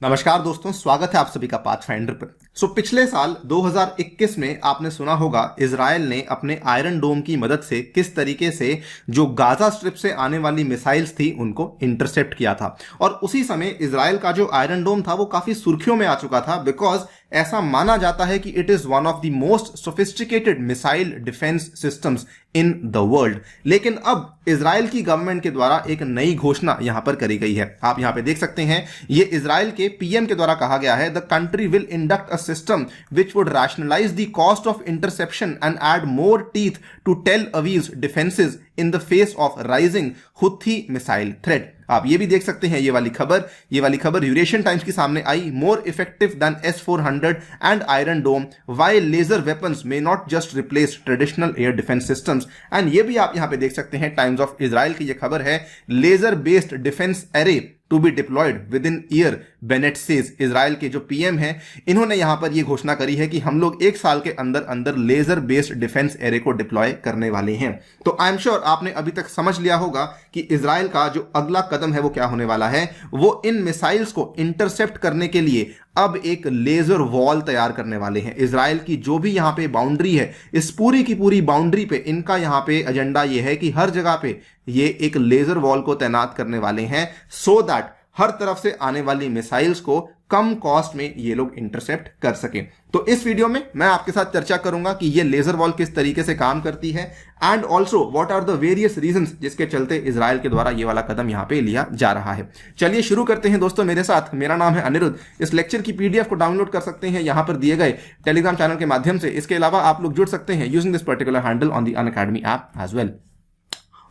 नमस्कार दोस्तों, स्वागत है आप सभी का पाथफाइंडर पर। पिछले साल 2021 में आपने सुना होगा इजराइल ने अपने आयरन डोम की मदद से किस तरीके से जो गाजा स्ट्रिप से आने वाली मिसाइल्स थी उनको इंटरसेप्ट किया था। और उसी समय इजराइल का जो आयरन डोम था वो काफी सुर्खियों में आ चुका था, बिकॉज ऐसा माना जाता है कि it is one of the most sophisticated missile defence systems in the world. लेकिन अब इजराइल की गवर्नमेंट के द्वारा एक नई घोषणा यहां पर करी गई है। आप यहां पे देख सकते हैं, ये इजराइल के पीएम के द्वारा कहा गया है, the country will induct a system which would rationalise the cost of interception and add more teeth to Tel Aviv's defences in the face of rising Houthi missile threat. आप ये भी देख सकते हैं, ये वाली खबर यूरेशियन टाइम्स की सामने आई। More effective than S-400 and iron dome, while laser weapons may not just replace traditional air defence systems. And ये भी आप यहां पे देख सकते हैं, टाइम्स ऑफ इजराइल की ये खबर है, laser based defence array to be deployed within year, Bennett says. Israel के जो पीएम हैं, इन्होंने यहां पर यह घोषणा करी है कि हम लोग एक साल के अंदर अंदर लेजर बेस्ड डिफेंस एरे को डिप्लॉय करने वाले हैं। तो आई एम श्योर आपने अभी तक समझ लिया होगा कि इजराइल का जो अगला कदम है वो क्या होने वाला है। वो इन मिसाइल्स को इंटरसेप्ट करने के लिए अब एक लेजर वॉल तैयार करने वाले हैं। इजराइल की जो भी यहां पे बाउंड्री है, इस पूरी की पूरी बाउंड्री पे इनका यहां पे एजेंडा ये है कि हर जगह पे ये एक लेजर वॉल को तैनात करने वाले हैं, सो दैट हर तरफ से आने वाली मिसाइल्स को कम कॉस्ट में ये लोग इंटरसेप्ट कर सकें। तो इस वीडियो में मैं आपके साथ चर्चा करूंगा कि ये लेजर वॉल किस तरीके से काम करती है, and also what are the various reasons जिसके चलते इजराइल के द्वारा ये वाला कदम यहां पे लिया जा रहा है। चलिए शुरू करते हैं दोस्तों मेरे साथ। मेरा नाम है अनिरुद्ध। इस लेक्चर की पीडीएफ को डाउनलोड कर सकते हैं यहां पर दिए गए टेलीग्राम चैनल के माध्यम से। इसके अलावा आप लोग जुड़ सकते हैं using this particular handle on the Unacademy app as well.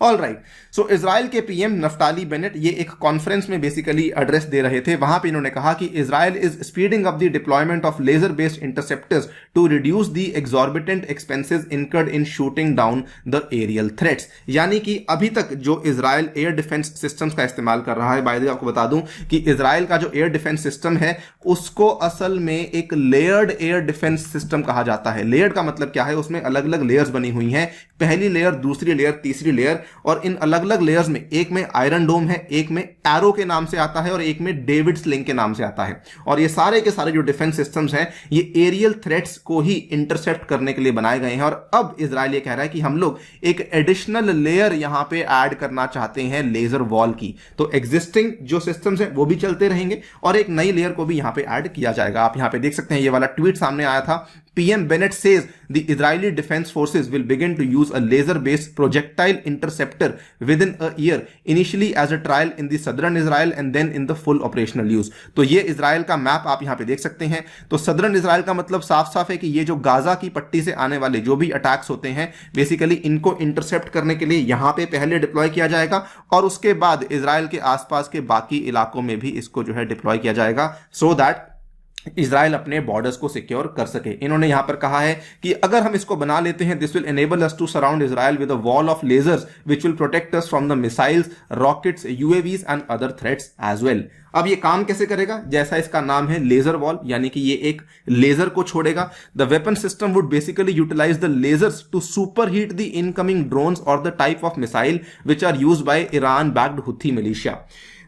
All right, so Israel के पीएम नफ्ताली बेनेट ये एक कॉन्फ्रेंस में बेसिकली एड्रेस दे रहे थे। वहां पे इन्होंने कहा कि Israel is speeding up the deployment of laser based interceptors to reduce the exorbitant expenses incurred in shooting down the aerial threats. यानी कि अभी तक जो इजराइल एयर डिफेंस सिस्टम्स का इस्तेमाल कर रहा है, बाय द वे आपको बता दूं कि इजराइल का जो एयर डिफेंस सिस्टम है उसको असल में एक लेयर्ड एयर डिफेंस सिस्टम कहा जाता है। लेयर्ड का मतलब क्या है, उसमें अलग अलग लेयर्स बनी हुई हैं, पहली लेयर, दूसरी लेयर, तीसरी लेयर, और इन अलग अलग लेयर्स में एक में आयरन डोम है, एक में एरो के नाम से आता है और एक में डेविड स्लिंग के नाम से आता है। और ये सारे के सारे जो डिफेंस सिस्टम्स हैं ये एरियल थ्रेट्स को ही इंटरसेप्ट करने के लिए बनाए गए हैं। और अब इजराइल ये कह रहा है कि हम लोग एक एडिशनल लेयर यहां पे ऐड करना चाहते हैं लेजर वॉल की। तो एग्जिस्टिंग जो सिस्टम्स हैं वो भी चलते रहेंगे और एक नई लेयर को भी यहां पे ऐड किया जाएगा। आप यहां पे देख सकते हैं, ये वाला ट्वीट सामने आया था। PM Bennett says the Israeli Defense Forces will begin to use a laser-based projectile interceptor within a year, initially as a trial in the southern Israel and then in the full operational use। तो ये Israel का map आप यहां पे देख सकते हैं। तो सदर्न इजराइल का मतलब साफ साफ है कि ये जो गाजा की पट्टी से आने वाले जो भी अटैक्स होते हैं, बेसिकली इनको इंटरसेप्ट करने के लिए यहां पे पहले डिप्लॉय किया जाएगा और उसके बाद इजराइल के आसपास के बाकी इलाकों में भी इसको जो है डिप्लॉय किया जाएगा, सो दैट इजराइल अपने बॉर्डर्स को सिक्योर कर सके। इन्होंने यहां पर कहा है कि अगर हम इसको बना लेते हैं, this will enable us to surround Israel with a wall of lasers which will protect us from the missiles, rockets, UAVs and other threats as well. अब ये काम कैसे करेगा? जैसा इसका नाम है लेजर वॉल, यानी कि ये एक लेजर को छोड़ेगा। The weapon system would basically utilise the lasers to super heat the incoming drones और the type of missile which are used by Iran backed Houthi militia.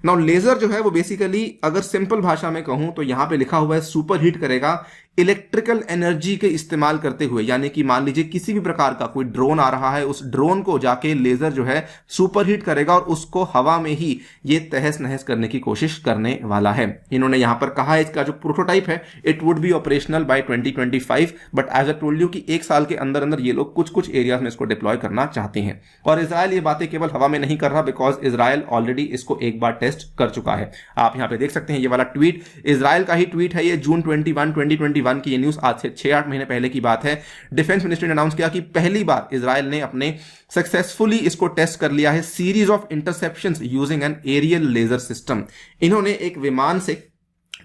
Now laser जो है वो बेसिकली, अगर सिंपल भाषा में कहूं तो यहां पे लिखा हुआ है सुपर हीट करेगा इलेक्ट्रिकल एनर्जी के इस्तेमाल करते हुए। यानी कि मान लीजिए किसी भी प्रकार का कोई ड्रोन आ रहा है, उस ड्रोन को जाके लेजर जो है सुपर हीट करेगा और उसको हवा में ही ये तहस नहस करने की कोशिश करने वाला है। इन्होंने यहां पर कहा है इसका जो प्रोटोटाइप है it would be operational by 2025, but as I told you कि एक साल के अंदर अंदर ये लोग कुछ कुछ एरियाज में इसको डिप्लॉय करना चाहते हैं। और इजराइल ये बातें केवल हवा में नहीं कर रहा, बिकॉज इजराइल ऑलरेडी इसको एक बार टेस्ट कर चुका है। आप यहां पे देख सकते हैं, ये वाला ट्वीट इजराइल का ही ट्वीट है, ये जून 21, 2021 की ये न्यूज, आज से 6-8 महीने पहले की बात है। डिफेंस मिनिस्ट्री ने अनाउंस किया कि पहली बार इजराइल ने अपने सक्सेसफुली इसको टेस्ट कर लिया है, series of interceptions using an aerial laser system. इन्होंने एक विमान से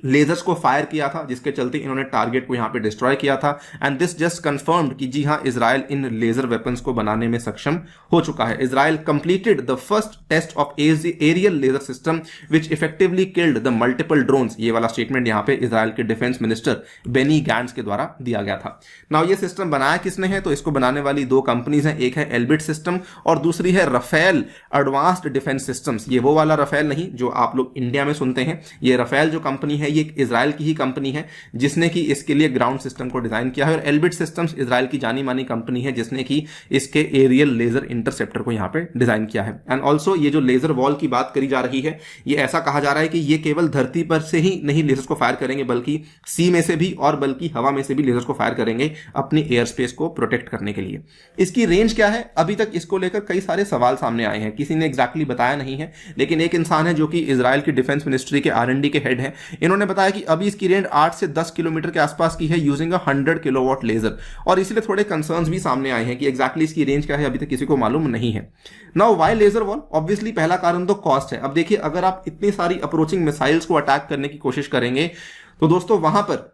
लेजर्स को फायर किया था जिसके चलते इन्होंने टारगेट को यहां पे डिस्ट्रॉय किया था। एंड दिस जस्ट कंफर्म्ड कि जी हां, इजराइल इन लेजर वेपन्स को बनाने में सक्षम हो चुका है। Israel completed the first test of aerial laser system which effectively killed the multiple drones. ये वाला स्टेटमेंट यहां पे इजराइल के डिफेंस मिनिस्टर बेनी गैंट्स के द्वारा दिया गया था। नाउ ये सिस्टम बनाया किसने है? तो इसको बनाने वाली दो कंपनीज हैं, एक है एल्बिट सिस्टम और दूसरी है रफेल एडवांस्ड डिफेंस सिस्टम्स। ये वो वाला रफेल नहीं जो आप लोग इंडिया में सुनते हैं, ये रफेल जो कंपनी है ये एक इजराइल की ही कंपनी है जिसने कि इसके लिए ग्राउंड सिस्टम को डिजाइन किया है, और एल्बिट सिस्टम्स इजराइल की जानी मानी कंपनी है जिसने कि इसके एरियल लेजर इंटरसेप्टर को यहाँ पे डिजाइन किया है। एंड ऑल्सो ये जो लेजर वॉल की बात करी जा रही है, ये ऐसा कहा जा रहा है कि ये केवल धरती पर से ही नहीं लेजर्स को फायर करेंगे बल्कि सी में से भी और बल्कि हवा में से भी लेजर्स को फायर करेंगे अपनी एयर स्पेस को प्रोटेक्ट करने के लिए। इसकी रेंज क्या है, अभी तक इसको लेकर कई सारे सवाल सामने आए हैं, किसी ने एग्जैक्टली बताया नहीं है, लेकिन एक इंसान है जो कि इजराइल की डिफेंस मिनिस्ट्री के R&D के हेड हैं, इन्होंने बताया कि अभी इसकी रेंज 8 से 10 किलोमीटर के आसपास की है यूजिंग 100 किलोवाट लेजर, और इसलिए थोड़े कंसर्न्स भी सामने आए हैं कि एग्जैक्टली इसकी रेंज क्या है अभी तक किसी को मालूम नहीं है। Now why laser wall? Obviously पहला कारण तो कॉस्ट है। अब देखिए, अगर आप इतनी सारी अप्रोचिंग मिसाइल्स को अटैक करने की कोशिश करेंगे तो दोस्तों वहां पर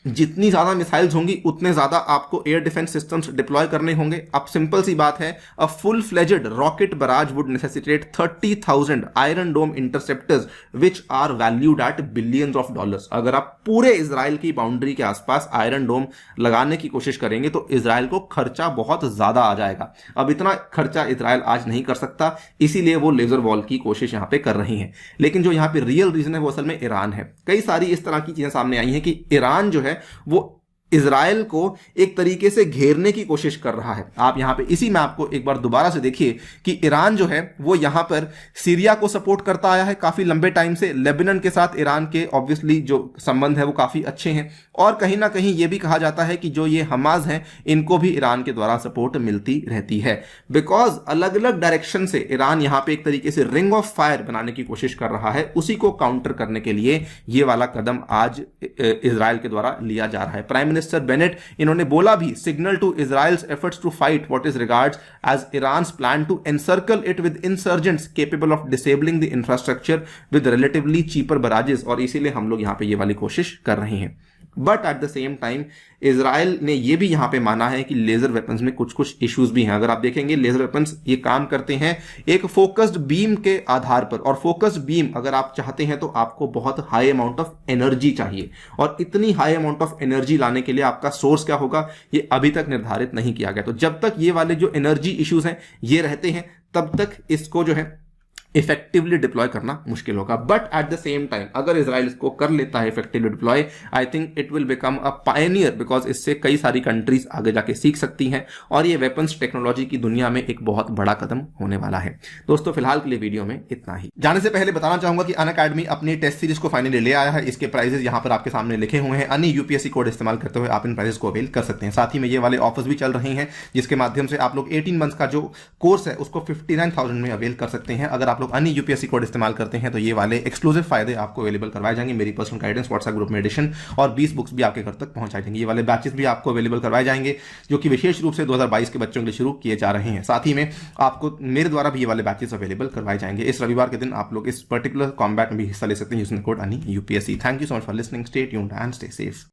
जितनी ज्यादा मिसाइल्स होंगी उतने ज्यादा आपको एयर डिफेंस सिस्टम्स डिप्लॉय करने होंगे। अब सिंपल सी बात है, a full fledged rocket barrage would necessitate 30,000 iron dome interceptors which are valued at billions of dollars. अगर आप पूरे इजराइल की बाउंड्री के आसपास आयरन डोम लगाने की कोशिश करेंगे तो इजराइल को खर्चा बहुत ज्यादा आ जाएगा। अब इतना खर्चा इजराइल आज नहीं कर सकता, इसीलिए वो लेजर वॉल की कोशिश यहां पे कर रही है। लेकिन जो यहां पे रियल रीजन है वो असल में ईरान है। कई सारी इस तरह की चीजें सामने आई हैं कि ईरान जो है वो इजराइल को एक तरीके से घेरने की कोशिश कर रहा है। आप यहां पे इसी मैप को एक बार दोबारा से देखिए कि ईरान जो है वो यहां पर सीरिया को सपोर्ट करता आया है काफी लंबे टाइम से। लेबनान के साथ ईरान के ऑब्वियसली जो संबंध है वो काफी अच्छे हैं, और कहीं ना कहीं ये भी कहा जाता है कि जो ये हमास हैं इनको भी ईरान के द्वारा सपोर्ट मिलती रहती है। बिकॉज अलग अलग डायरेक्शन से ईरान यहां पे एक तरीके से रिंग ऑफ फायर बनाने की कोशिश कर रहा है, उसी को काउंटर करने के लिए ये वाला कदम आज इजराइल के द्वारा लिया जा रहा है। प्राइम मिनिस्टर बेनेट इन्होंने बोला भी, signal to Israel's efforts to fight what is regards as Iran's plan to encircle it with insurgents capable of disabling the infrastructure with relatively cheaper barrages, और इसीलिए हम लोग यहां पे ये वाली कोशिश कर रहे हैं। But at the same time Israel ने यह भी यहां पे माना है कि लेजर वेपन्स में कुछ कुछ इश्यूज भी हैं। अगर आप देखेंगे लेजर वेपन्स ये काम करते हैं एक फोकस्ड बीम के आधार पर, और फोकस्ड बीम अगर आप चाहते हैं तो आपको बहुत हाई अमाउंट ऑफ एनर्जी चाहिए, और इतनी हाई अमाउंट ऑफ एनर्जी लाने के लिए आपका सोर्स क्या होगा ये अभी तक निर्धारित नहीं किया गया। तो जब तक ये वाले जो एनर्जी इश्यूज हैं ये रहते हैं तब तक इसको जो है इफेक्टिवली डिप्लॉय करना मुश्किल होगा। But at the same time अगर इजराइल इसको कर लेता है effectively deploy, I think it will become a Pioneer, because इससे कई सारी कंट्रीज आगे जाके सीख सकती हैं, और ये वेपन्स टेक्नोलॉजी की दुनिया में एक बहुत बड़ा कदम होने वाला है। दोस्तों फिलहाल के लिए वीडियो में इतना ही। जाने से पहले बताना चाहूंगा कि अनअकैडमी अपनी टेस्ट सीरीज को फाइनली ले आया है। इसके प्राइजेस यहां पर आपके सामने लिखे हुए हैं। अन्य यूपीएससी कोड इस्तेमाल करते हुए आप इन प्राइजेस को अवेल कर सकते हैं। साथ ही में ये वाले ऑफर्स भी चल रहे हैं जिसके माध्यम से आप लोग 18 मंथ्स का जो कोर्स है उसको 59,000 में अवेल कर सकते हैं। अगर आप लोग अन्य यूपीएससी कोड इस्तेमाल करते हैं तो ये वाले एक्सक्लूसिव फायदे आपको अवेलेबल करवाए जाएंगे। मेरी पर्सनल गाइडेंस व्हाट्सएप ग्रुप में एडिशन और 20 बुक्स भी आपके घर तक पहुंचाई जाएंगे। ये वाले बैचेस भी आपको अवेलेबल करवाए जाएंगे जो कि विशेष रूप से 2022 के बच्चों के लिए शुरू किए जा रहे हैं। साथ ही में आपको मेरे द्वारा भी ये वाले बैचेस अवेलेबल करवाए जाएंगे। इस रविवार के दिन आप लोग इस पर्टिकुलर कॉम्बैट में भी हिस्सा ले सकते हैं using code ANI UPSC। Thank you so much for listening. Stay tuned and stay safe.